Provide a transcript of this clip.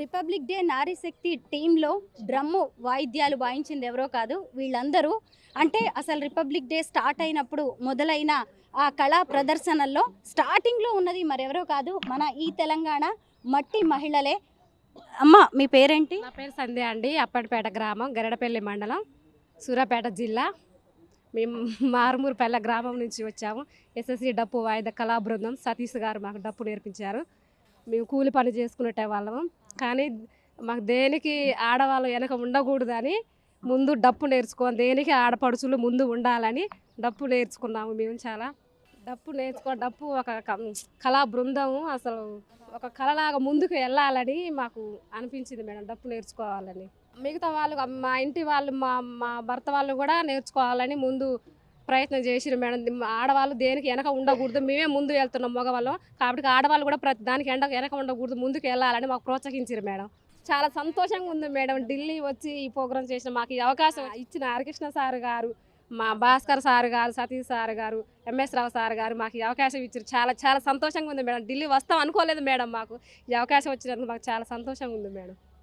Republic day నారీ శక్తి టీంలో drum వాయిద్యాలు వాయించింది ఎవరో కాదు, వీళ్ళందరూ. అంటే అసలు రిపబ్లిక్ డే స్టార్ట్ అయినప్పుడు మొదలైన ఆ కళా ప్రదర్శనల్లో స్టార్టింగ్లో ఉన్నది మరెవరో కాదు, మన ఈ తెలంగాణ మట్టి మహిళలే. అమ్మ, మీ పేరేంటి? నా పేరు సంధ్య అండి. అప్పటిపేట గ్రామం, గరడపల్లి మండలం, సూర్యాపేట జిల్లా. మేము మారుమూరుపల్లె గ్రామం నుంచి వచ్చాము. ఎస్ఎస్సి డప్పు వాయిద్య కళా బృందం సతీష్ గారు మాకు డప్పు నేర్పించారు. మేము కూలి పని చేసుకునే వాళ్ళము, కానీ మాకు దేనికి ఆడవాళ్ళు వెనక ఉండకూడదని ముందు డప్పు నేర్చుకొని, దేనికి ఆడపడుచులు ముందు ఉండాలని డప్పు నేర్చుకున్నాము. మేము చాలా డప్పు ఒక కళా బృందము, అసలు ఒక కళలాగా ముందుకు వెళ్ళాలని మాకు అనిపించింది మేడం, డప్పు నేర్చుకోవాలని. మిగతా వాళ్ళు, మా ఇంటి వాళ్ళు, మా భర్త వాళ్ళు కూడా నేర్చుకోవాలని ముందు ప్రయత్నం చేసిరు మేడం. ఆడవాళ్ళు దేనికి వెనక ఉండకూడదు, మేమే ముందు వెళ్తున్నాం మగవాళ్ళం కాబట్టి ఆడవాళ్ళు కూడా ప్రతి దానికి వెనక ఉండకూడదు, ముందుకు వెళ్ళాలని మాకు ప్రోత్సహించారు మేడం. చాలా సంతోషంగా ఉంది మేడం. ఢిల్లీ వచ్చి ఈ ప్రోగ్రాం చేసిన మాకు ఈ అవకాశం ఇచ్చిన హరికృష్ణ సార్ గారు, మా భాస్కర్ సార్ గారు, సతీష్ సార్ గారు, ఎంఎస్ రావు సార్ గారు మాకు ఈ అవకాశం ఇచ్చారు. చాలా చాలా సంతోషంగా ఉంది మేడం. ఢిల్లీ వస్తాం అనుకోలేదు మేడం. మాకు ఈ అవకాశం వచ్చినందుకు మాకు చాలా సంతోషంగా ఉంది మేడం.